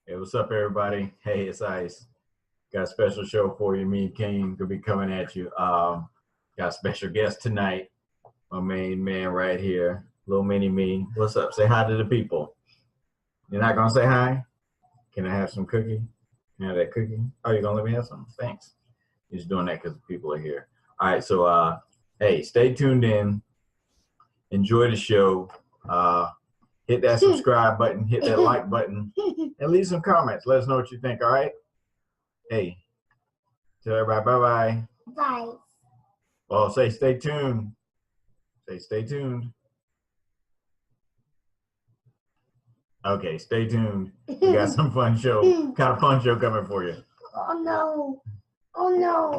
Hey, what's up, everybody? Hey, it's Ice. Got a special show for you. Me and King could be coming at you. Got a special guest tonight. My main man right here, little mini me. What's up? Say hi to the people. You're not gonna say hi? Can I have some cookie? Can I have that cookie? Oh, you're gonna let me have some? Thanks. You're just doing that because the people are here. All right, so hey, stay tuned in. Enjoy the show. Hit that subscribe button, hit that like button, and leave some comments. Let us know what you think. All right. Hey, tell everybody bye bye. Bye. Well, say stay tuned. Say stay tuned. Okay, stay tuned. We got some fun show, kind of fun show coming for you. Oh no. Oh no.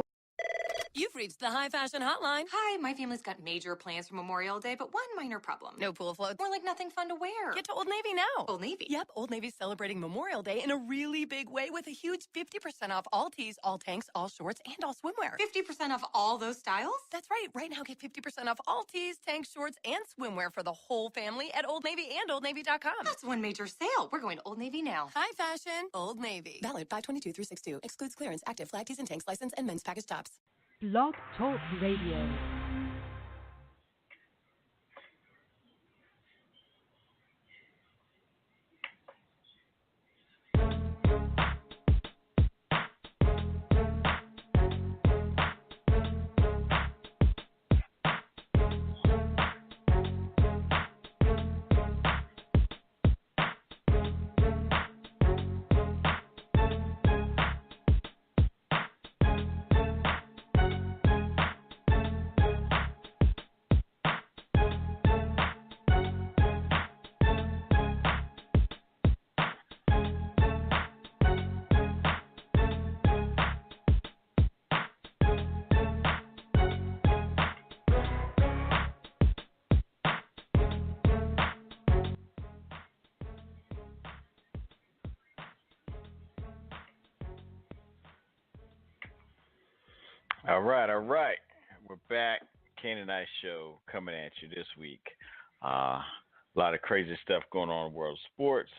You've reached the High Fashion Hotline. Hi, my family's got major plans for Memorial Day, but one minor problem. No pool floats. More like nothing fun to wear. Get to Old Navy now. Old Navy? Yep, Old Navy's celebrating Memorial Day in a really big way with a huge 50% off all tees, all tanks, all shorts, and all swimwear. 50% off all those styles? That's right. Right now, get 50% off all tees, tanks, shorts, and swimwear for the whole family at Old Navy and OldNavy.com. That's one major sale. We're going to Old Navy now. High Fashion, Old Navy. Valid 5/22 through 6/2. Excludes clearance, active flag tees and tanks, license, and men's package tops. Blog Talk Radio. All right. We're back. Kane and Ice show coming at you this week. A lot of crazy stuff going on in the world of sports,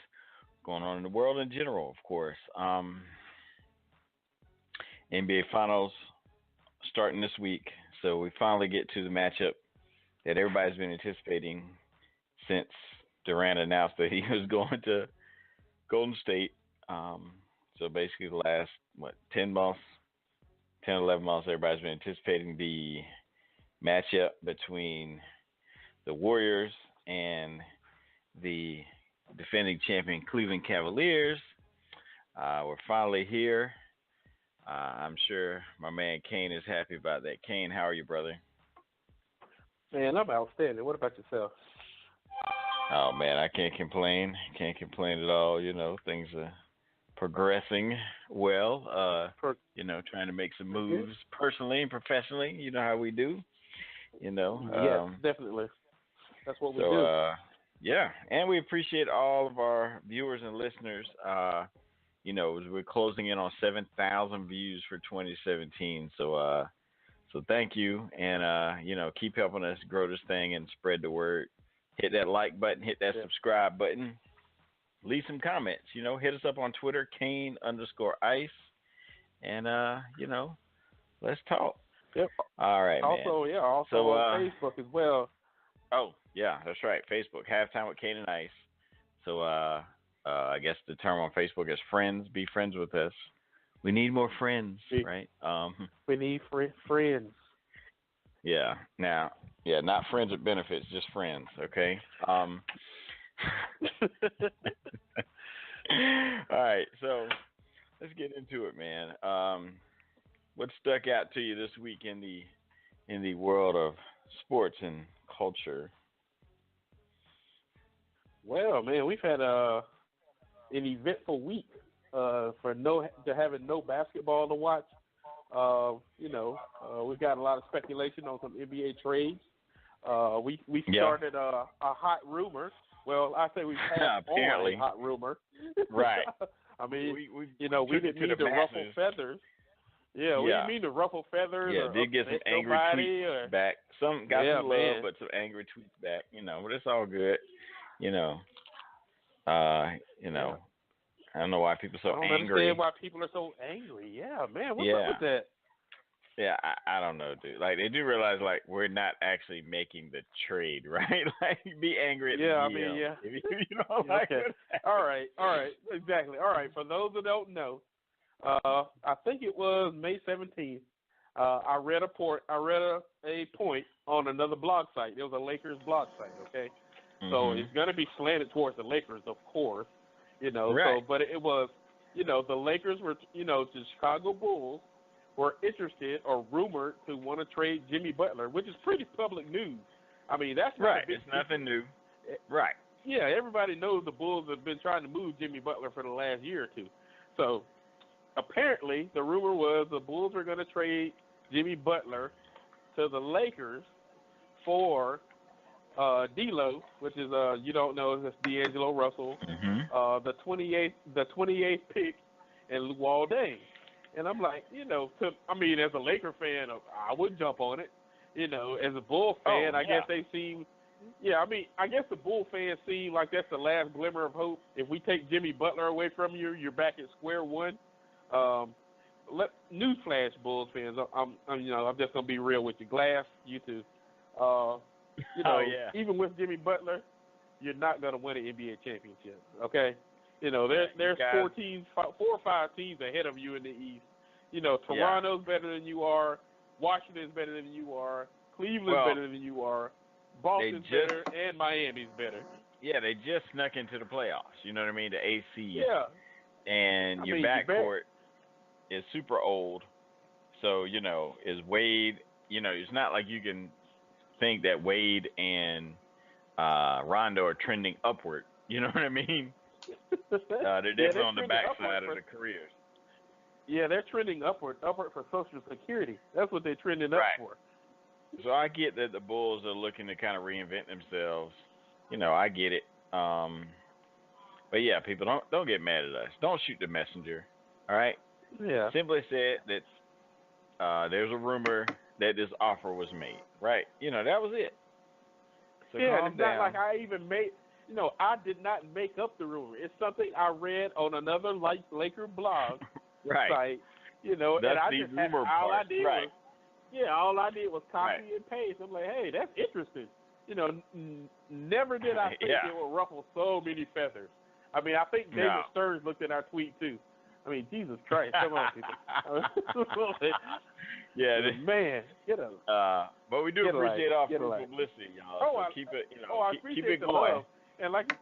going on in the world in general, of course. NBA Finals starting this week, so we finally get to the matchup that everybody's been anticipating since Durant announced that he was going to Golden State. So basically the last, 10 months, 10, 11 months, everybody's been anticipating the matchup between the Warriors and the defending champion Cleveland Cavaliers. We're finally here. I'm sure my man Kane is happy about that. Kane, how are you, brother? Man, I'm outstanding. What about yourself? Oh, man, I can't complain. Can't complain at all. You know, things are progressing well, trying to make some moves personally and professionally. You know how we do, Yes, definitely. That's what we do. Yeah, and we appreciate all of our viewers and listeners. We're closing in on 7,000 views for 2017. So thank you, and, keep helping us grow this thing and spread the word. Hit that like button, hit that subscribe button. Leave some comments, hit us up on Twitter, Kane_Ice, and, let's talk. Yep. All right, also, man. Also on Facebook as well. Oh, yeah, that's right. Facebook, Halftime with Kane and Ice. So, I guess the term on Facebook is friends. Be friends with us. We need more friends, right? We need friends. Yeah. Now, not friends with benefits, just friends, okay? All right, so let's get into it, man. What stuck out to you this week in the world of sports and culture? Well, man, we've had an eventful week having no basketball to watch. We've got a lot of speculation on some NBA trades. We started a hot rumor. Well, I say we've had apparently a hot rumor. Right. I mean, we didn't mean to ruffle feathers. Yeah, we didn't mean to ruffle feathers. Yeah, did get some angry tweets back. Some got some love, but some angry tweets back. But it's all good. I don't know why people are so I don't angry. understand why people are so angry. Yeah, man, what's Yeah. up with that? Yeah, I don't know, dude. Like, they do realize, like, we're not actually making the trade, right? Like, be angry at the GM. I mean, yeah. If you don't like Okay. it. All right, exactly. All right, for those that don't know, I think it was May 17th. I read a point on another blog site. It was a Lakers blog site. Okay, so it's gonna be slanted towards the Lakers, of course. You know, Right. so but it was, you know, the Lakers were, you know, the Chicago Bulls were interested or rumored to want to trade Jimmy Butler, which is pretty public news. I mean, that's not Right. a big It's nothing new. secret. Right. Yeah, everybody knows the Bulls have been trying to move Jimmy Butler for the last year or two. So apparently, the rumor was the Bulls were going to trade Jimmy Butler to the Lakers for D'Lo, which is you don't know, it's D'Angelo Russell, the 28th pick, and Luol Deng. And I'm like, you know, as a Laker fan, I would jump on it. You know, as a Bull fan, I guess they seem. Yeah, I guess the Bull fans seem like that's the last glimmer of hope. If we take Jimmy Butler away from you, you're back at square one. Newsflash, Bulls fans. I'm just gonna be real with you. Glass, you too. Even with Jimmy Butler, you're not gonna win an NBA championship. Okay, you know there's 4 or 5 teams ahead of you in the East. You know, Toronto's better than you are. Washington's better than you are. Cleveland's better than you are. Boston's better, and Miami's better. Yeah, they just snuck into the playoffs. You know what I mean? The AC. Yeah. And your backcourt is super old. So, you know, is Wade, you know, it's not like you can think that Wade and Rondo are trending upward. You know what I mean? They're definitely on the backside of the careers. Yeah, they're trending upward for Social Security. That's what they're trending up for. So I get that the Bulls are looking to kind of reinvent themselves. You know, I get it. But yeah, people don't get mad at us. Don't shoot the messenger. All right. Yeah. Simply said that there's a rumor that this offer was made. Right. You know, that was it. So yeah, it's down. not like I even made. You know, I did not make up the rumor. It's something I read on another Laker blog site. You know, that's and I the just rumor all part. I did was. Yeah, all I did was copy and paste. I'm like, hey, that's interesting. You know, never did I think it would ruffle so many feathers. I mean, I think David Stearns looked at our tweet too. I mean, Jesus Christ, come on, people. Man, get a. But we do appreciate all free publicity, y'all. So keep it, you know, keep it going. Love. And like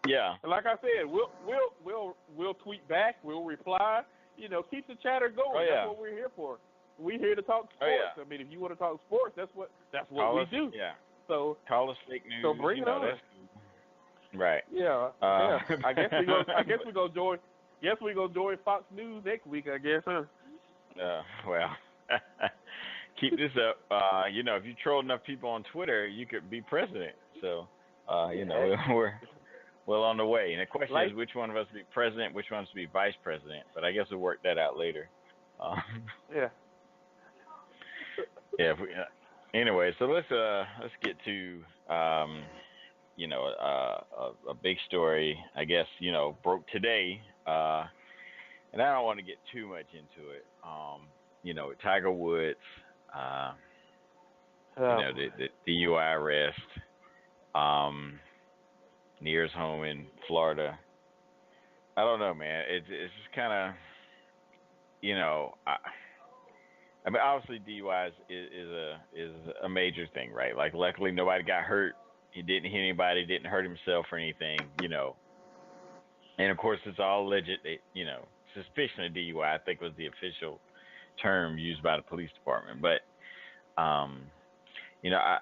I said, we'll tweet back. We'll reply. You know, keep the chatter going. That's what we're here for. We're here to talk sports. I mean, if you want to talk sports, that's what we do. Yeah. So call us fake news. So bring it on. That's cool. Right. Yeah. I guess we go join. Guess we gonna join Fox News next week. I guess, huh? Well, keep this up. You know, if you troll enough people on Twitter, you could be president. So, you know, we're well on the way. And the question is, which one of us to be president, which one to be vice president? But I guess we'll work that out later. Yeah. Yeah. Anyway, so let's get to you know, a big story. I guess, you know, broke today. And I don't want to get too much into it. You know, Tiger Woods, you know, the DUI arrest, near his home in Florida. I don't know, man. It's just kind of, you know, I mean, obviously DUI is a major thing, right? Like, luckily nobody got hurt. He didn't hit anybody, didn't hurt himself or anything, you know. And of course, it's all alleged. You know, suspicion of DUI, I think, was the official term used by the police department. But, you know,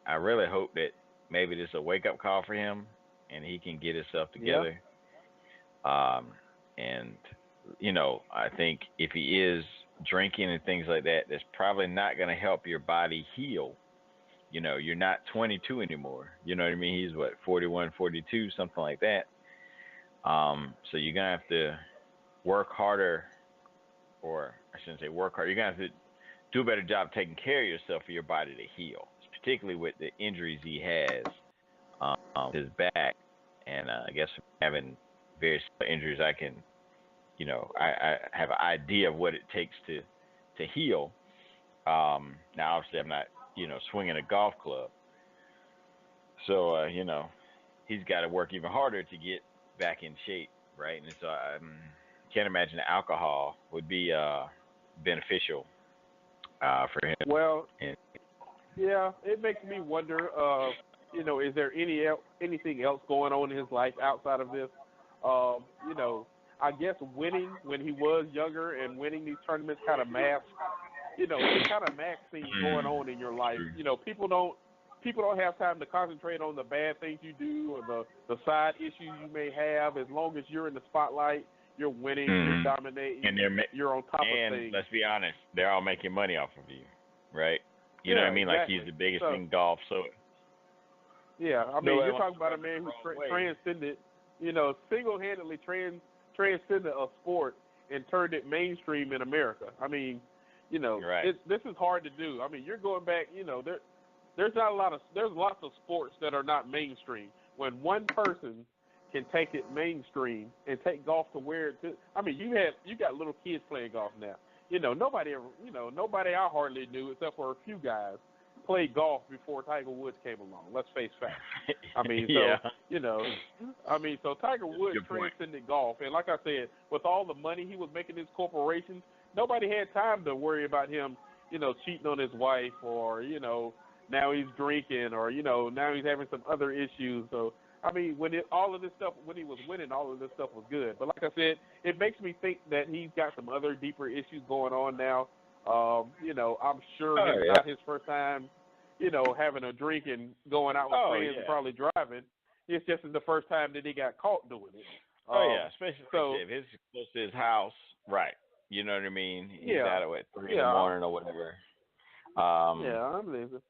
I really hope that maybe this is a wake up call for him, and he can get himself together. Yeah. And you know, I think if he is drinking and things like that, that's probably not going to help your body heal. You know, you're not 22 anymore. You know what I mean? He's what, 41, 42, something like that. So you're going to have to work harder, or I shouldn't say work harder. You're going to have to do a better job taking care of yourself for your body to heal, particularly with the injuries he has, his back. And I guess having various injuries, I can I have an idea of what it takes to heal. Now, obviously, I'm not, swinging a golf club. So, he's got to work even harder to get back in shape, right? And so I can't imagine that alcohol would be beneficial for him. Well, And, yeah, it makes me wonder, is there anything else going on in his life outside of this? I guess winning when he was younger and winning these tournaments kind of masks, it kind of masks things going on in your life. People don't have time to concentrate on the bad things you do or the side issues you may have. As long as you're in the spotlight, you're winning, you're dominating, and you're on top of and things. let's be honest, they're all making money off of you, right? You know what I mean? Exactly. Like he's the biggest in golf, so. Yeah, I mean, Nobody you're wants talking to about a go man the who wrong way. transcended, single-handedly transcended a sport and turned it mainstream in America. I mean, Right. this is hard to do. I mean, you're going back, there's lots of sports that are not mainstream. When one person can take it mainstream and take golf to where I mean, you got little kids playing golf now. Nobody I hardly knew except for a few guys played golf before Tiger Woods came along. Let's face facts. I mean, so Tiger Woods transcended golf, and like I said, with all the money he was making his corporations, nobody had time to worry about him, cheating on his wife, or now he's drinking, or now he's having some other issues. So I mean, when he was winning, all of this stuff was good. But like I said, it makes me think that he's got some other deeper issues going on now. I'm sure it's not his first time, having a drink and going out with friends and probably driving. It's just the first time that he got caught doing it. Especially so, if it's close to his house, right? You know what I mean? He's out at 3 in the morning or whatever. I believe it.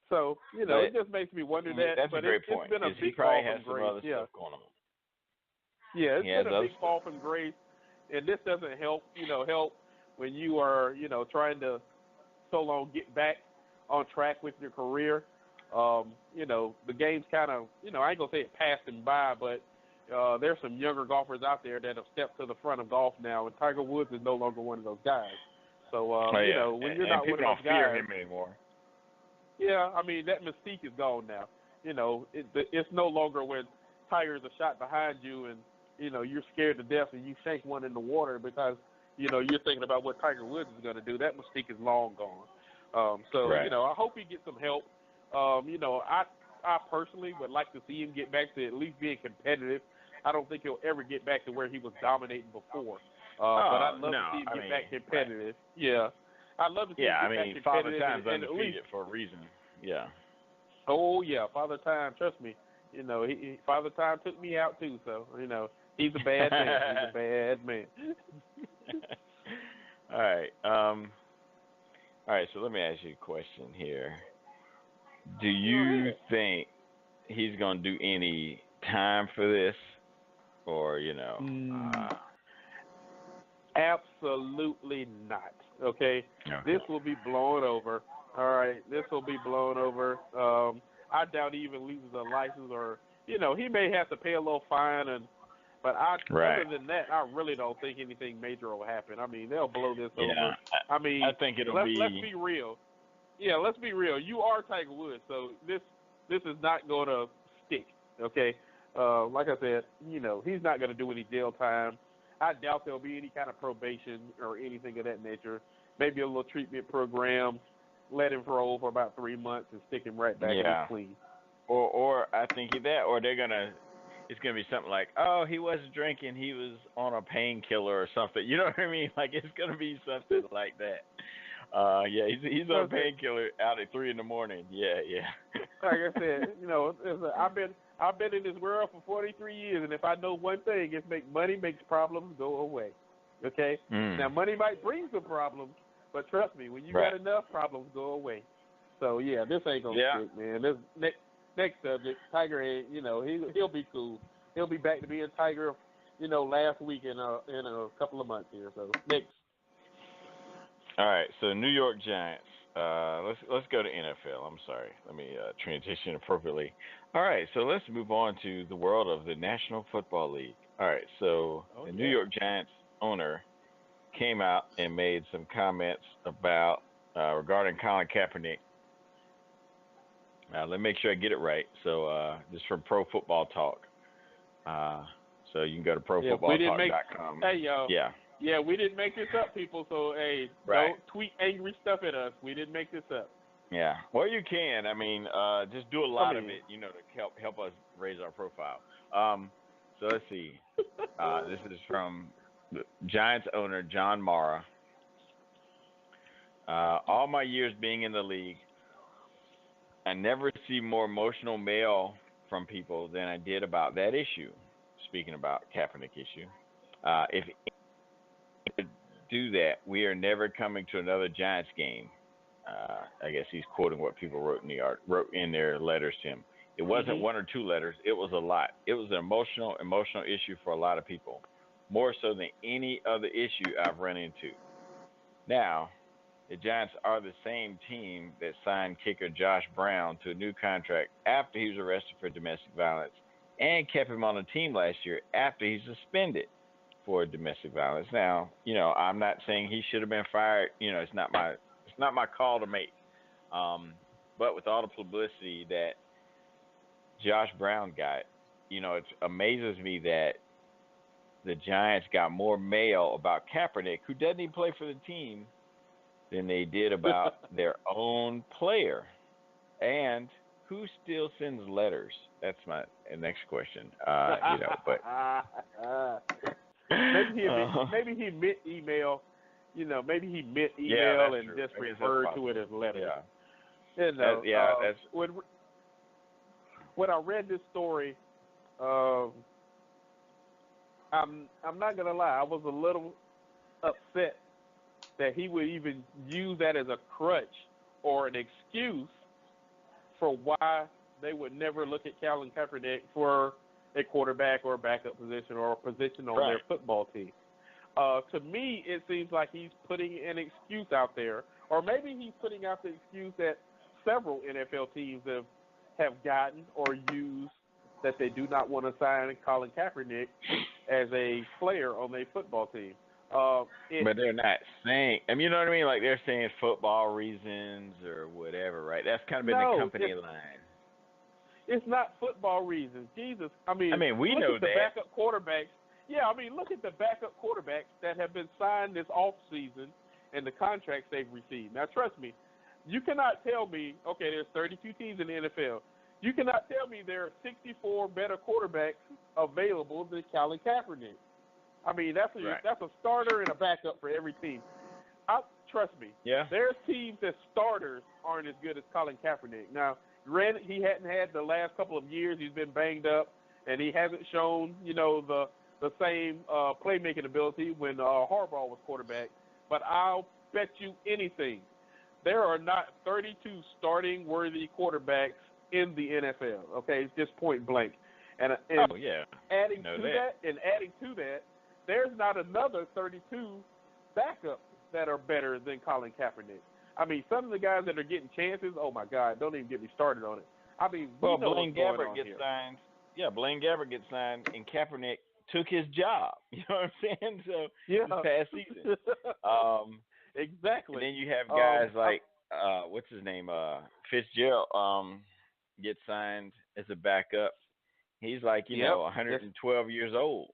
So, it just makes me wonder that. That's but a great it's point. been a He big probably fall has from some grace. other stuff going on. Yeah, it's been a big stuff. fall from grace, and this doesn't help. Help when you are, trying to so long get back on track with your career. The game's kind of, I ain't gonna say it passed him by, but there's some younger golfers out there that have stepped to the front of golf now, and Tiger Woods is no longer one of those guys. So, when you're not one of those guys, people don't fear him anymore. Yeah, I mean, that mystique is gone now. It's no longer when Tiger's a shot behind you and, you're scared to death and you shank one in the water because, you're thinking about what Tiger Woods is going to do. That mystique is long gone. I hope he gets some help. I personally would like to see him get back to at least being competitive. I don't think he'll ever get back to where he was dominating before. But I'd love to see him get back competitive. Right. Yeah. I'd love to see him get back competitive. Father Time's undefeated for a reason. Yeah. Oh, yeah. Father Time, trust me. Father Time took me out, too. So, he's a bad man. He's a bad man. All right. All right, so let me ask you a question here. Do you think he's going to do any time for this? Or, Absolutely not. Okay? This will be blown over. All right? This will be blown over. I doubt he even loses a license or, he may have to pay a little fine. But other than that, I really don't think anything major will happen. I mean, they'll blow this over. I mean, I think let's be real. Yeah, let's be real. You are Tiger Woods, so this is not going to stick, okay? Like I said, he's not going to do any jail time. I doubt there'll be any kind of probation or anything of that nature. Maybe a little treatment program, let him roll for about 3 months and stick him right back in clean. Or I think that, or it's going to be something like, oh, he wasn't drinking, he was on a painkiller or something. You know what I mean? Like, it's going to be something like that. He's on a painkiller out at 3 in the morning. Yeah. Like I said, I've been in this world for 43 years, and if I know one thing, it's money makes problems go away. Okay? Now, money might bring some problems, but trust me, when you got enough, problems go away. So, this ain't going to stick, man. This next subject, Tiger ain't, he'll be cool. He'll be back to being Tiger, last week in a couple of months here. So, next. All right, so New York Giants. Let's go to NFL. I'm sorry. Let me transition appropriately. All right, so let's move on to the world of the National Football League. All right. So Oh the New yeah. York Giants owner came out and made some comments about regarding Colin Kaepernick. Let me make sure I get it right. So this is from Pro Football Talk. Uh, so you can go to Yeah, we didn't make. profootballtalk.com. Hey yo. Yeah. Yeah, we didn't make this up, people. So hey, Right. don't tweet angry stuff at us. We didn't make this up. Yeah. Well, you can. I mean, just do a lot of mean- it, to help us raise our profile. So let's see. This is from the Giants owner John Mara. All my years being in the league, I never see more emotional mail from people than I did about that issue. Speaking about Kaepernick issue, if do that, we are never coming to another Giants game. I guess he's quoting what people wrote in their letters to him. It wasn't one or two letters; it was a lot. It was an emotional issue for a lot of people, more so than any other issue I've run into. Now, the Giants are the same team that signed kicker Josh Brown to a new contract after he was arrested for domestic violence and kept him on the team last year after he suspended for domestic violence. Now, I'm not saying he should have been fired. It's not my call to make. But with all the publicity that Josh Brown got, it amazes me that the Giants got more mail about Kaepernick, who doesn't even play for the team, than they did about their own player. And who still sends letters? That's my next question. But maybe he meant email. Maybe he meant email yeah, and true. just I guess that's referred to possible. it as letters. Yeah. That's when I read this story, I'm not gonna lie, I was a little upset that he would even use that as a crutch or an excuse for why they would never look at Colin Kaepernick for a quarterback or a backup position or a position on their football team. To me, it seems like he's putting an excuse out there, or maybe he's putting out the excuse that several NFL teams have gotten or used, that they do not want to sign Colin Kaepernick as a player on their football team. But they're not saying, you know what I mean? Like they're saying football reasons or whatever, right? That's kind of been the company line. It's not football reasons. Jesus. We know at the backup quarterbacks. Yeah, look at the backup quarterbacks that have been signed this offseason and the contracts they've received. Now, trust me, you cannot tell me, okay, there's 32 teams in the NFL. You cannot tell me there are 64 better quarterbacks available than Colin Kaepernick. That's a starter and a backup for every team. Trust me. Yeah. There's teams that starters aren't as good as Colin Kaepernick. Now, granted, he hadn't had the last couple of years. He's been banged up, and he hasn't shown, the same playmaking ability when Harbaugh was quarterback. But I'll bet you anything, there are not 32 starting worthy quarterbacks in the NFL. Okay, it's just point blank. And adding to that, there's not another 32 backups that are better than Colin Kaepernick. Some of the guys that are getting chances, oh my God, don't even get me started on it. Blaine Gabbert gets signed. Yeah, Blaine Gabbert gets signed, and Kaepernick took his job. You know what I'm saying? So this past season. Exactly. And then you have guys like what's his name? Fitzgerald gets signed as a backup. He's like, 112 years old,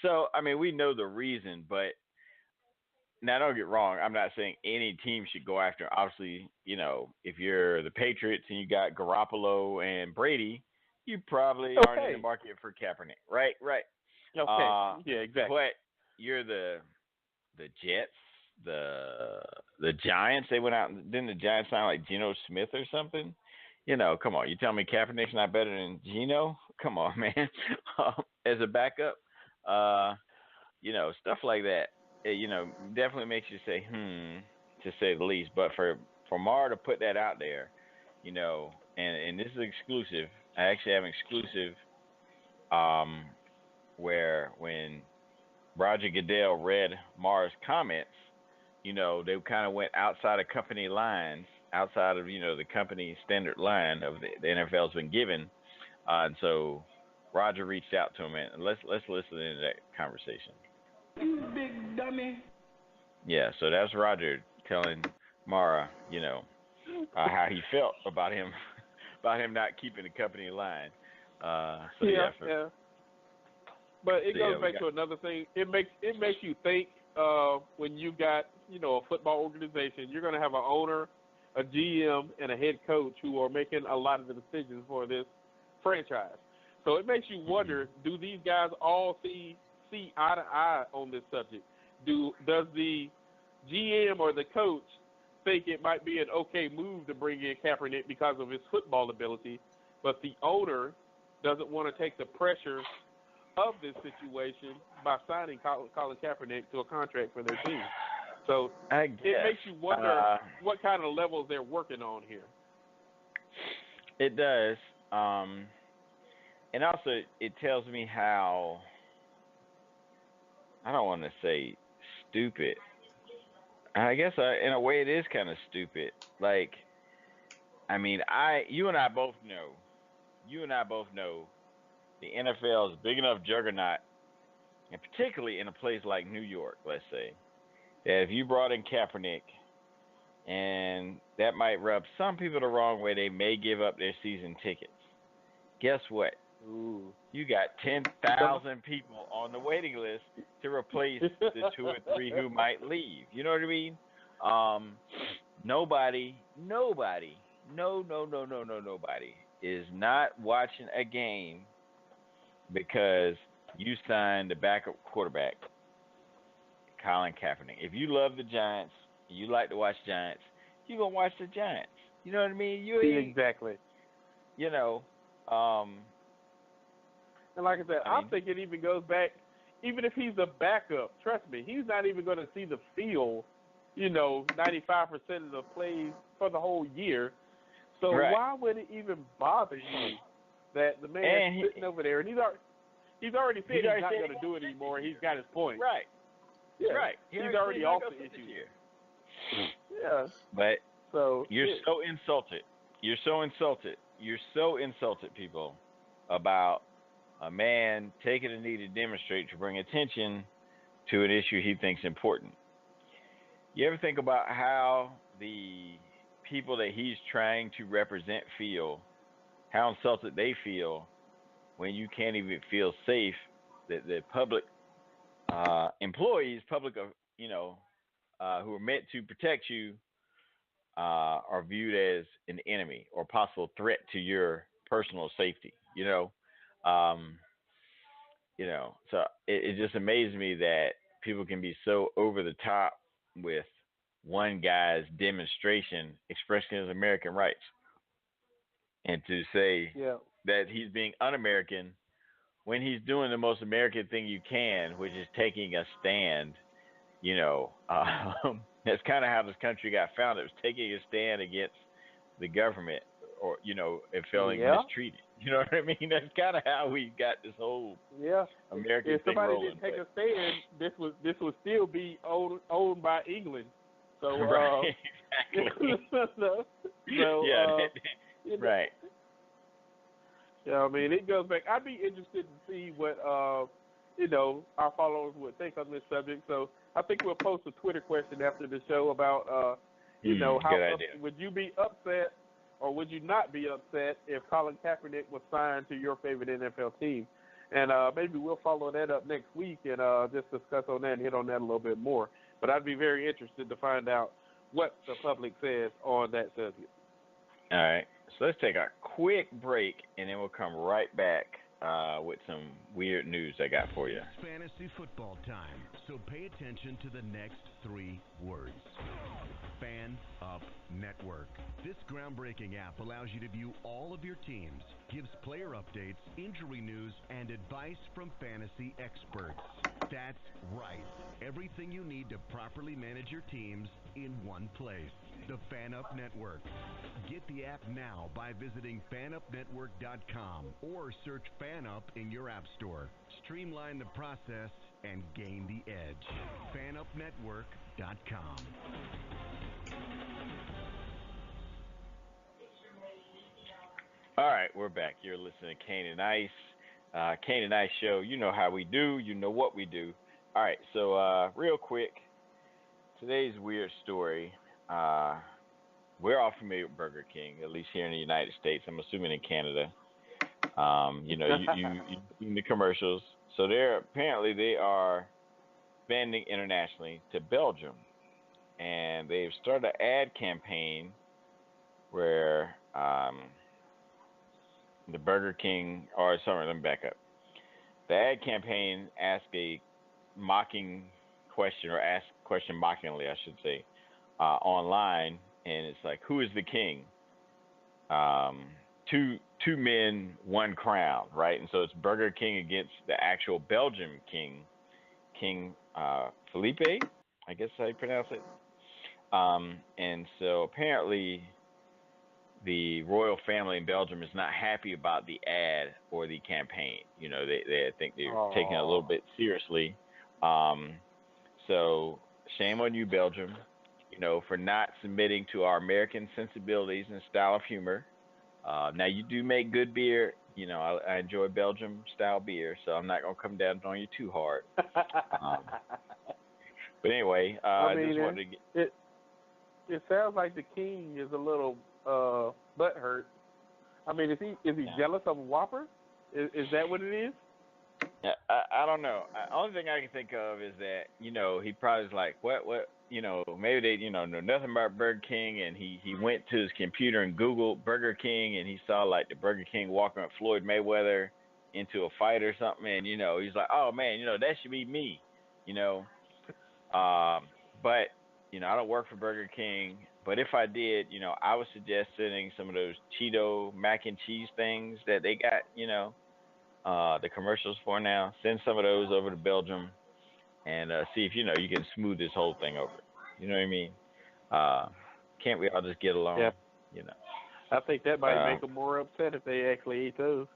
So, we know the reason, but now don't get wrong. I'm not saying any team should go after him. Obviously, if you're the Patriots and you got Garoppolo and Brady, you probably aren't in the market for Kaepernick. Right. Okay. Yeah, exactly. But you're the Jets, the Giants, they went out and didn't the Giants sign like Geno Smith or something? Come on. You tell me Kaepernick's not better than Geno? Come on, man. As a backup, stuff like that, definitely makes you say, to say the least. But for Mara to put that out there, and this is exclusive. I actually have an exclusive where when Roger Goodell read Mara's comments, they kind of went outside of company lines, outside of, the company standard line of the NFL's been given. And so Roger reached out to him, and let's listen into that conversation. You big dummy. Yeah, so that's Roger telling Mara, how he felt about him not keeping the company in line. Yeah. But it goes back to another thing. It makes you think when you've got a football organization, you're going to have an owner, a GM, and a head coach who are making a lot of the decisions for this franchise. So it makes you wonder: do these guys all see eye to eye on this subject? Does the GM or the coach think it might be an okay move to bring in Kaepernick because of his football ability, but the owner doesn't want to take the pressure of this situation by signing Colin Kaepernick to a contract for their team? So it makes you wonder what kind of levels they're working on here. It does. And also, it tells me how, I don't want to say stupid. I guess in a way it is kind of stupid. Like, I mean, you and I both know the NFL is a big enough juggernaut, and particularly in a place like New York, let's say, that if you brought in Kaepernick, and that might rub some people the wrong way, they may give up their season tickets. Guess what? Ooh. You got 10,000 people on the waiting list to replace the 2 or 3 who might leave. You know what I mean? Nobody is not watching a game because you signed the backup quarterback, Colin Kaepernick. If you love the Giants, you like to watch Giants, you're going to watch the Giants. You know what I mean? Exactly. And like I said, I think it even goes back, even if he's a backup, trust me, he's not even going to see the field, 95% of the plays for the whole year. So why would it even bother you that the man is sitting over there, and he's already said he's not going to do it anymore. He's got his point. Right. Yeah. Right. He's already off the issue. Yeah. But so you're so insulted. You're so insulted, people, about a man taking a knee to demonstrate to bring attention to an issue he thinks important. You ever think about how the people that he's trying to represent feel, how insulted they feel when you can't even feel safe, that the public employees, who are meant to protect you, are viewed as an enemy or possible threat to your personal safety, so it just amazes me that people can be so over the top with one guy's demonstration expressing his American rights, and to say that he's being un-American when he's doing the most American thing you can, which is taking a stand. That's kind of how this country got founded. It was taking a stand against the government, or and feeling mistreated. You know what I mean? That's kind of how we got this whole American thing rolling. If somebody didn't take a stand, this would still be owned by England. So exactly. Right. Yeah, I mean, it goes back. I'd be interested to see what our followers would think on this subject. So I think we'll post a Twitter question after the show about how would you be upset or would you not be upset if Colin Kaepernick was signed to your favorite NFL team? And maybe we'll follow that up next week and just discuss on that and hit on that a little bit more. But I'd be very interested to find out what the public says on that subject. All right. So let's take a quick break, and then we'll come right back with some weird news I got for you. It's fantasy football time, so pay attention to the next 3 words. Fan Up Network. This groundbreaking app allows you to view all of your teams, gives player updates, injury news, and advice from fantasy experts. That's right. Everything you need to properly manage your teams in one place. The Fan Up Network. Get the app now by visiting fanupnetwork.com or search Fan Up in your app store. Streamline the process and gain the edge. fanupnetwork.com. All right, we're back. You're listening to Kane and Ice. Kane and I show. You know how we do. You know what we do. All right, so real quick, today's weird story. We're all familiar with Burger King, at least here in the United States. I'm assuming in Canada. You've seen the commercials. So apparently they are expanding internationally to Belgium, and they've started an ad campaign where the Burger King, or sorry, let me back up. The ad campaign asks a mocking question, or asks a question mockingly, I should say, online, and it's like, who is the king? Two men, one crown, right? And so it's Burger King against the actual Belgium king, King Felipe, I guess how you pronounce it. And so apparently the royal family in Belgium is not happy about the ad or the campaign. You know, they think they're taking it a little bit seriously. So shame on you, Belgium, you know, for not submitting to our American sensibilities and style of humor. Now, you do make good beer. You know, I enjoy Belgium-style beer, so I'm not going to come down on you too hard. But anyway, I just wanted to get... It sounds like the king is a little butthurt. I mean, is he jealous of Whopper? Is that what it is? I don't know. Only thing I can think of is that, you know, he probably is like, what, you know, maybe they, you know nothing about Burger King, and he went to his computer and Googled Burger King, and he saw, like, the Burger King walking with Floyd Mayweather into a fight or something, and, you know, he's like, oh, man, you know, that should be me, you know. But, you know, I don't work for Burger King, but if I did, you know, I would suggest sending some of those Cheeto mac and cheese things that they got, you know, the commercials for now. Send some of those over to Belgium and see if, you know, you can smooth this whole thing over. You know what I mean? Can't we all just get along? Yeah. You know. I think that might make them more upset if they actually eat those.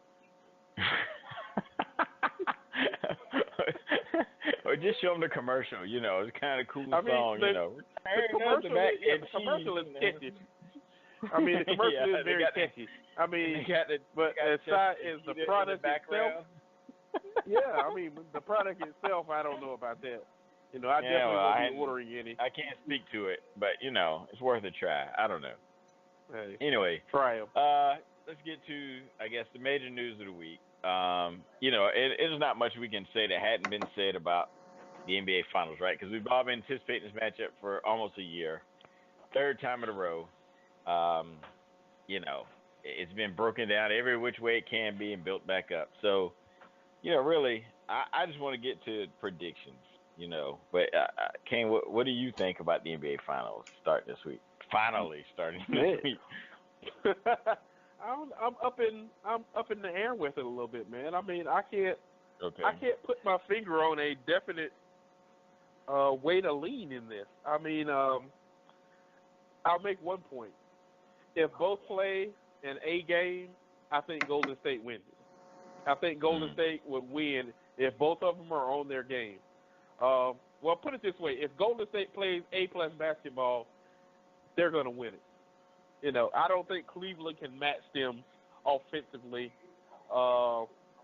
Or just show them the commercial. You know, it's kind of cool song. You know, the commercial is catchy. I mean, the commercial is very catchy. I mean, but as far as the product itself, yeah, I mean, the product itself, I don't know about that. You know, I definitely won't be ordering any. I can't speak to it, but, you know, it's worth a try. I don't know. Hey, anyway, try them. Let's get to, I guess, the major news of the week. You know, there's not much we can say that hadn't been said about the NBA Finals, right? Because we've all been anticipating this matchup for almost a year. Third time in a row. You know, it's been broken down every which way it can be and built back up. So, you know, really, I just want to get to predictions, you know. But, Kane, what do you think about the NBA Finals starting this week? Finally starting this week. I'm up in the air with it a little bit, man. I mean, I can't put my finger on a definite way to lean in this. I mean, I'll make one point. If both play an A game, I think Golden State wins it. I think Golden State would win if both of them are on their game. Well, put it this way. If Golden State plays A-plus basketball, they're going to win it. You know, I don't think Cleveland can match them offensively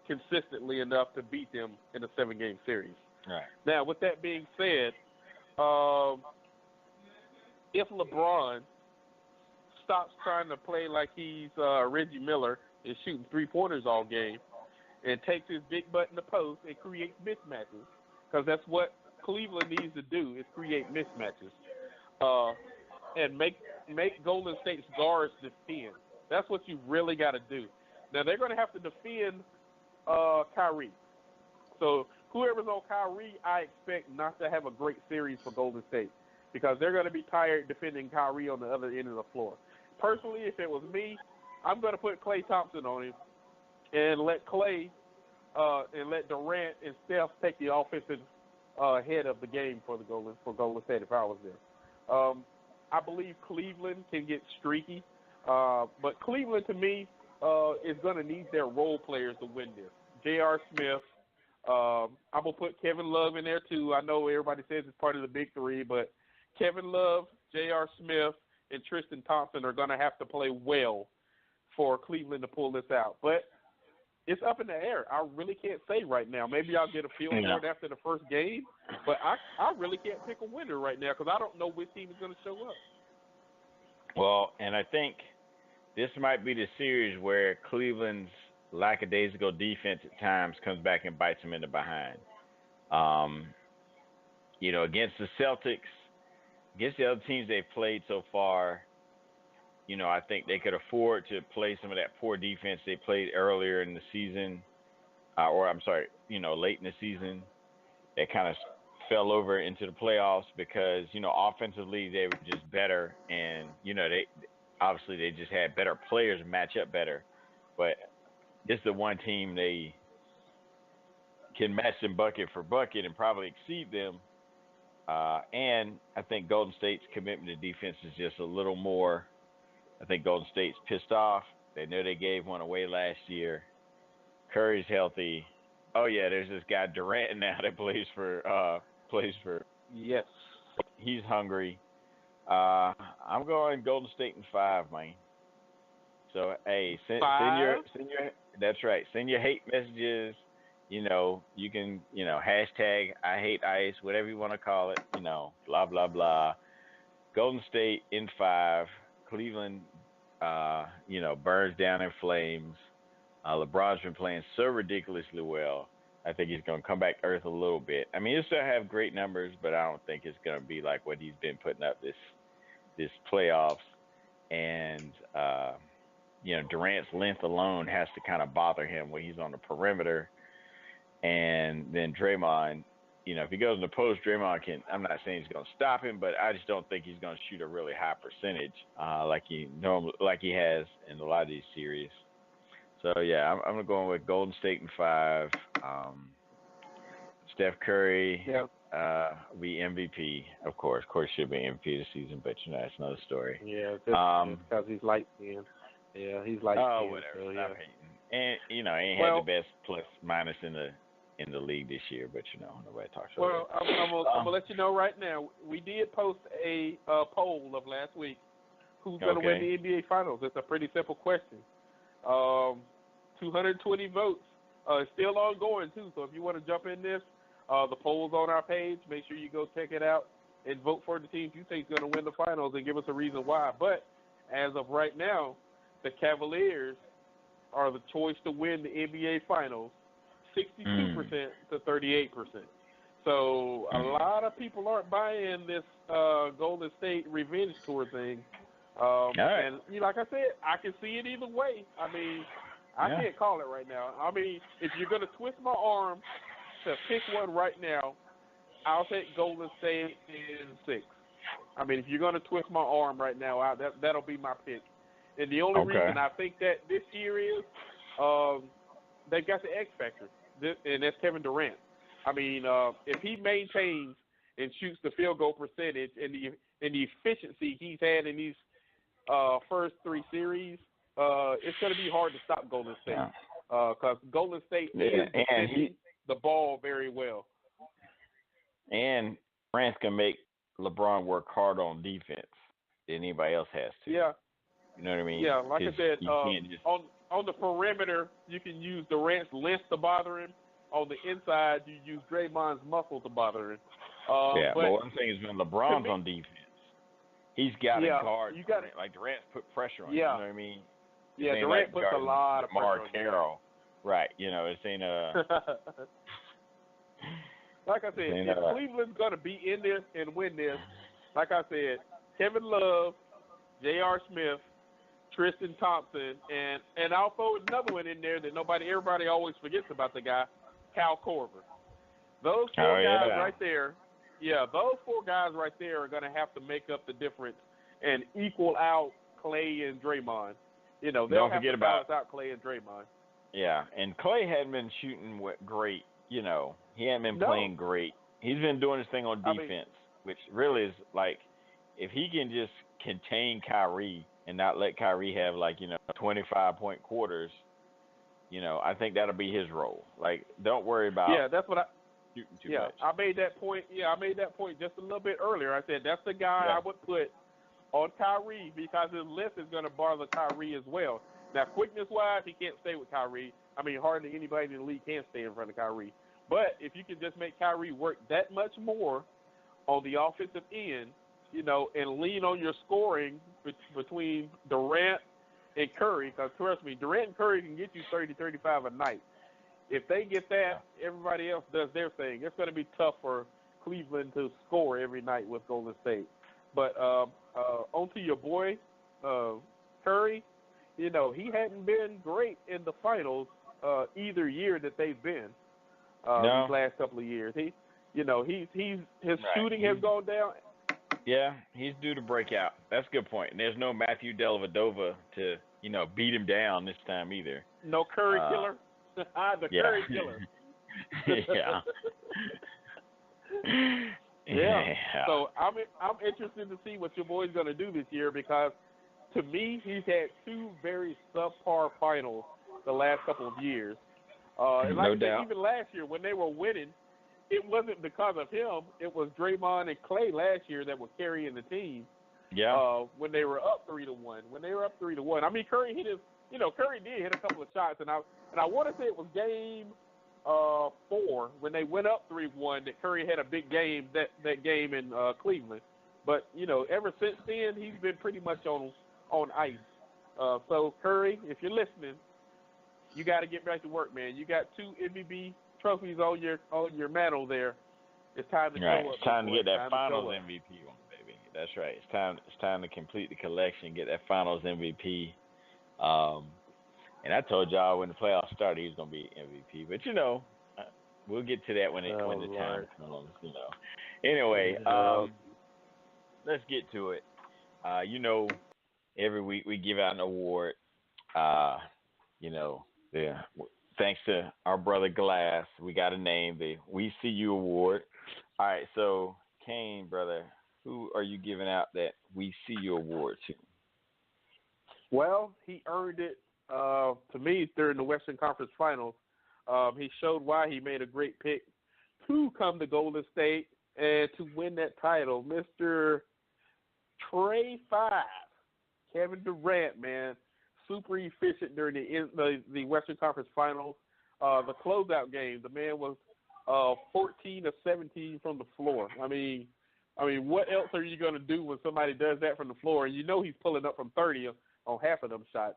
consistently enough to beat them in a 7-game series. Right. Now, with that being said, if LeBron stops trying to play like he's Reggie Miller and shooting three-pointers all game and takes his big butt in the post and creates mismatches, because that's what Cleveland needs to do, is create mismatches and make Golden State's guards defend. That's what you really got to do. Now, they're going to have to defend Kyrie. So whoever's on Kyrie, I expect not to have a great series for Golden State, because they're going to be tired defending Kyrie on the other end of the floor. Personally, if it was me, I'm going to put Klay Thompson on him and let Klay and let Durant and Steph take the offensive head of the game for Golden State if I was there. I believe Cleveland can get streaky, but Cleveland, to me, is going to need their role players to win this. J.R. Smith. I'm going to put Kevin Love in there, too. I know everybody says it's part of the big three, but Kevin Love, J.R. Smith, and Tristan Thompson are going to have to play well for Cleveland to pull this out. But it's up in the air. I really can't say right now. Maybe I'll get a feel for it after the first game, but I really can't pick a winner right now because I don't know which team is going to show up. Well, and I think this might be the series where Cleveland's lackadaisical defense at times comes back and bites them in the behind. Against the Celtics, against the other teams they've played so far, I think they could afford to play some of that poor defense they played earlier in the season, late in the season. That kind of fell over into the playoffs because, offensively they were just better, and, they just had better players match up better. But this is the one team they can match them bucket for bucket and probably exceed them. And I think Golden State's commitment to defense is just a little more. I think Golden State's pissed off. They know they gave one away last year. Curry's healthy. Oh yeah, there's this guy Durant now that plays for. Yes. He's hungry. I'm going Golden State in 5, man. So hey, send your. That's right. Send your hate messages. You can hashtag I hate ice, whatever you want to call it. Blah blah blah. Golden State in 5. Cleveland, burns down in flames. LeBron's been playing so ridiculously well. I think he's going to come back to earth a little bit. I mean, he'll still have great numbers, but I don't think it's going to be like what he's been putting up this playoffs. And, Durant's length alone has to kind of bother him when he's on the perimeter. And then Draymond, if he goes in the post, Draymond can. I'm not saying he's going to stop him, but I just don't think he's going to shoot a really high percentage like he has in a lot of these series. So yeah, I'm going to go with Golden State in 5. Steph Curry be MVP, of course. Of course, should be MVP this season, but that's another story. Yeah, because he's light skinned. Yeah, he's light skinned. Oh, whatever. So, Stop hating. And he ain't had the best plus minus in the league this year, but nobody talks about it. Well, I'm gonna let you know right now. We did post a poll of last week. Who's gonna win the NBA Finals? It's a pretty simple question. 220 votes. It's still ongoing too. So if you want to jump in this, the poll's on our page. Make sure you go check it out and vote for the team you think is gonna win the finals and give us a reason why. But as of right now, the Cavaliers are the choice to win the NBA Finals. 62% to 38%. So a lot of people aren't buying this Golden State revenge tour thing. And like I said, I can see it either way. I mean, I can't call it right now. I mean, if you're going to twist my arm to pick one right now, I'll take Golden State in 6. I mean, if you're going to twist my arm right now, that'll be my pick. And the only reason I think that this year is they've got the X factor, and that's Kevin Durant. I mean, if he maintains and shoots the field goal percentage and the efficiency he's had in these first 3 series, it's going to be hard to stop Golden State because Golden State is defending the ball very well. And Durant's can make LeBron work hard on defense than anybody else has to. Yeah. You know what I mean? Yeah, like I said, on the perimeter, you can use Durant's length to bother him. On the inside, you use Draymond's muscle to bother him. But one thing is when LeBron's on defense, he's got to guard. Like Durant's put pressure on him. You know what I mean? Yeah, Durant puts a lot of pressure on Carroll. Right. This ain't a. Like I said, if Cleveland's going to be in this and win this, like I said, Kevin Love, J.R. Smith, Tristan Thompson, and I'll throw another one in there that everybody always forgets about the guy, Kyle Korver. Those 4 guys right there, those 4 guys right there are going to have to make up the difference and equal out Clay and Draymond. They'll have to balance out Clay and Draymond. Yeah, and Clay hadn't been shooting great. He hadn't been playing great. He's been doing his thing on defense, which really is like if he can just contain Kyrie and not let Kyrie have 25-point quarters, I think that'll be his role. Like, don't worry about that's what shooting too much. I made that point. I made that point just a little bit earlier. I said that's the guy I would put on Kyrie because his length is going to bother Kyrie as well. Now, quickness-wise, he can't stay with Kyrie. I mean, hardly anybody in the league can stay in front of Kyrie. But if you can just make Kyrie work that much more on the offensive end, you know, and lean on your scoring between Durant and Curry, because trust me, Durant and Curry can get you 30, 35 a night. If they get that, everybody else does their thing. It's going to be tough for Cleveland to score every night with Golden State. But on to your boy, Curry, you know, he hadn't been great in the finals either year that they've been these last couple of years. His shooting has gone down. Yeah, he's due to break out. That's a good point. And there's no Matthew Dellavedova to, you know, beat him down this time either. No Curry killer. Curry killer. Yeah. So I'm interested to see what your boy's going to do this year, because to me he's had two very subpar finals the last couple of years. And like No doubt. Even last year when they were winning, it wasn't because of him. It was Draymond and Clay last year that were carrying the team. Yeah. When they were up 3-1. I mean, Curry hit Curry did hit a couple of shots, and I want to say it was game 4 when they went up 3-1 that Curry had a big game that game in Cleveland. But you know, ever since then he's been pretty much on ice. So Curry, if you're listening, you got to get back to work, man. You got 2 MVP trophies on your mantle there. It's time to show up. It's time to get that Finals MVP one, baby. That's right. It's time to complete the collection, get that Finals MVP. And I told y'all when the playoffs started he was gonna be MVP, but you know, we'll get to that when the time comes. You know. Anyway, let's get to it. You know, every week we give out an award. You know, thanks to our brother Glass, we got a name, the We See You Award. All right, so Kane, brother, who are you giving out that We See You Award to? Well, he earned it to me during the Western Conference Finals. He showed why he made a great pick to come to Golden State and to win that title. Mr. Trey 5, Kevin Durant, man, super efficient during the Western Conference Finals. The closeout game, the man was 14 of 17 from the floor. I mean, what else are you going to do when somebody does that from the floor? And you know he's pulling up from 30 on half of them shots.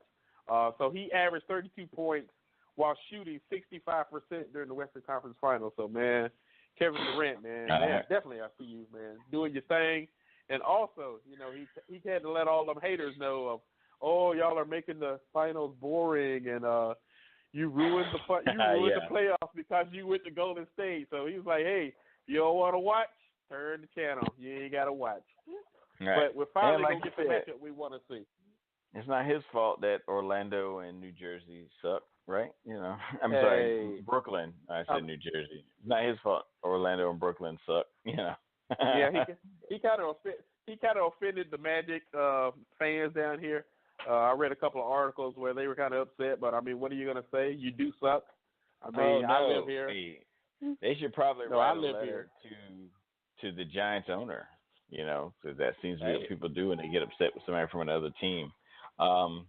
So he averaged 32 points while shooting 65% during the Western Conference Finals. So, man, Kevin Durant, man, definitely I see you, man, doing your thing. And also, you know, he had to let all them haters know of, oh, y'all are making the finals boring, and you ruined the playoffs because you went to Golden State. So he was like, hey, you don't want to watch? Turn the channel. You ain't got to watch. Right. But we're finally going to get the matchup we want to see. It's not his fault that Orlando and New Jersey suck, right? You know, sorry, Brooklyn. I said New Jersey. It's not his fault Orlando and Brooklyn suck, you know. Yeah, he kind of offended the Magic fans down here. I read a couple of articles where they were kind of upset, but I mean, what are you going to say? You do suck. I mean, I live here. They should probably write a letter to the Giants owner, you know, because that seems to be what people do when they get upset with somebody from another team. All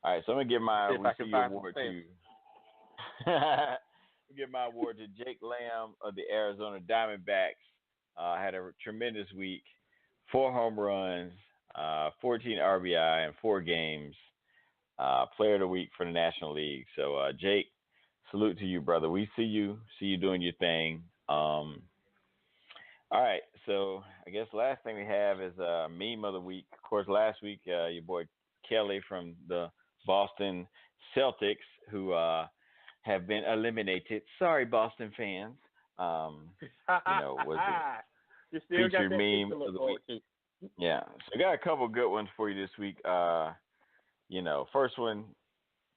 right, so I'm gonna give my award to give my award to Jake Lamb of the Arizona Diamondbacks. Had a tremendous week, 4 home runs, 14 RBI in 4 games. Player of the week for the National League. So Jake, salute to you, brother. We see you doing your thing. All right, so I guess the last thing we have is meme of the week. Of course, last week your boy Kelly from the Boston Celtics, who have been eliminated. Sorry, Boston fans. Was the featured meme of the week. Yeah, so I got a couple good ones for you this week. First one,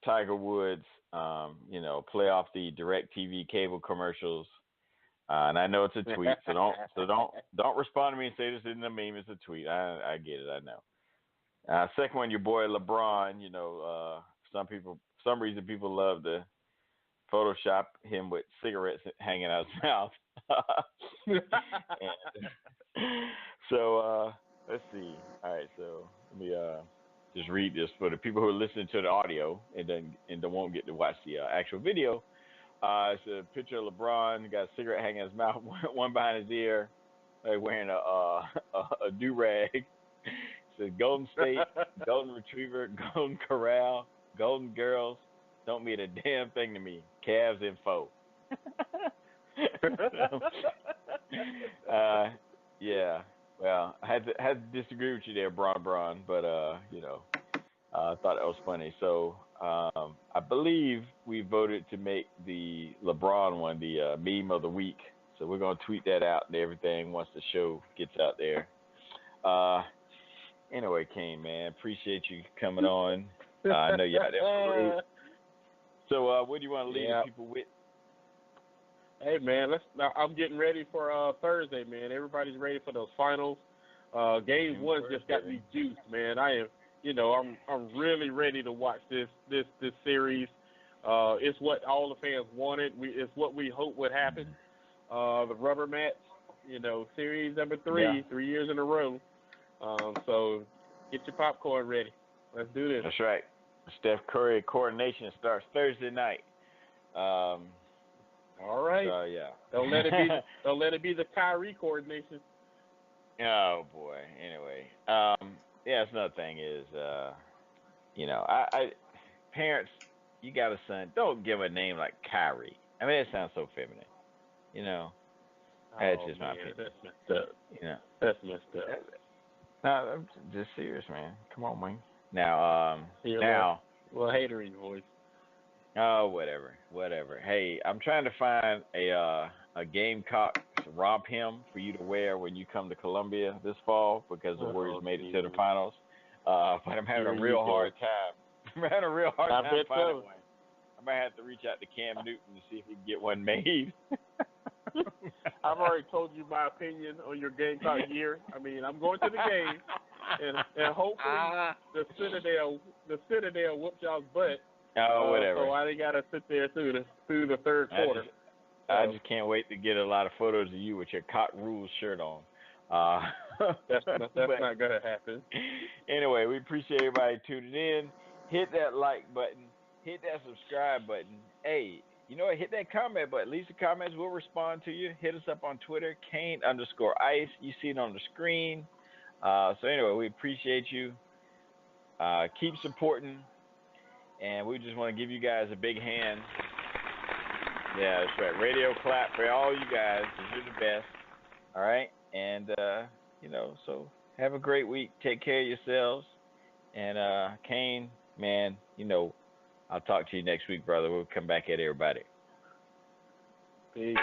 Tiger Woods. Play off the DirecTV cable commercials. And I know it's a tweet, so don't respond to me and say this isn't a meme. It's a tweet. I get it. I know. Second one, your boy LeBron. Some reason people love to Photoshop him with cigarettes hanging out his mouth. So let's see. All right, so let me just just read this for the people who are listening to the audio and won't get to watch the actual video. It's a picture of LeBron. He got a cigarette hanging in his mouth, one behind his ear, wearing a do-rag. It says Golden State, Golden Retriever, Golden Corral, Golden Girls. Don't mean a damn thing to me. Cavs info. Yeah. Well, I had to disagree with you there, Bron, but I thought that was funny. So I believe we voted to make the LeBron one the meme of the week. So we're gonna tweet that out and everything once the show gets out there. Anyway, Kane, man, appreciate you coming on. I know you're out there. So what do you want to leave people with? Hey man, I'm getting ready for Thursday, man. Everybody's ready for those finals. Game one just got me juiced, man. I'm really ready to watch this series. It's what all the fans wanted. It's what we hope would happen. The rubber match, series number 3, 3 years in a row. So get your popcorn ready. Let's do this. That's right. Steph Curry coordination starts Thursday night. All right. Yeah. Don't let it be the Kyrie coordination. Oh boy. Anyway, that's another thing is, parents, you got a son, don't give a name like Kyrie. I mean, it sounds so feminine. That's just my opinion. That's messed up. That's messed up. No, I'm just serious, man. Come on, man. Now, well, hatering voice. Oh, whatever. Hey, I'm trying to find a Gamecock romp hem for you to wear when you come to Columbia this fall because the Warriors made it to the finals. But I'm having a real hard time. I'm having a real hard time finding one. I might have to reach out to Cam Newton to see if he can get one made. I've already told you my opinion on your Gamecock gear. I mean, I'm going to the game, and hopefully the Citadel whoops y'all's butt. Oh, whatever. So I got to sit there through the third quarter. I just can't wait to get a lot of photos of you with your Cock Rules shirt on. That's not going to happen. Anyway, we appreciate everybody tuning in. Hit that like button. Hit that subscribe button. Hey, you know what? Hit that comment button. Leave some comments. We'll respond to you. Hit us up on Twitter, Kane_Ice. You see it on the screen. So anyway, we appreciate you. Keep supporting. And we just want to give you guys a big hand. Yeah, that's right. Radio clap for all you guys, because you're the best. All right? And, so have a great week. Take care of yourselves. And, Kane, man, I'll talk to you next week, brother. We'll come back at everybody. Peace.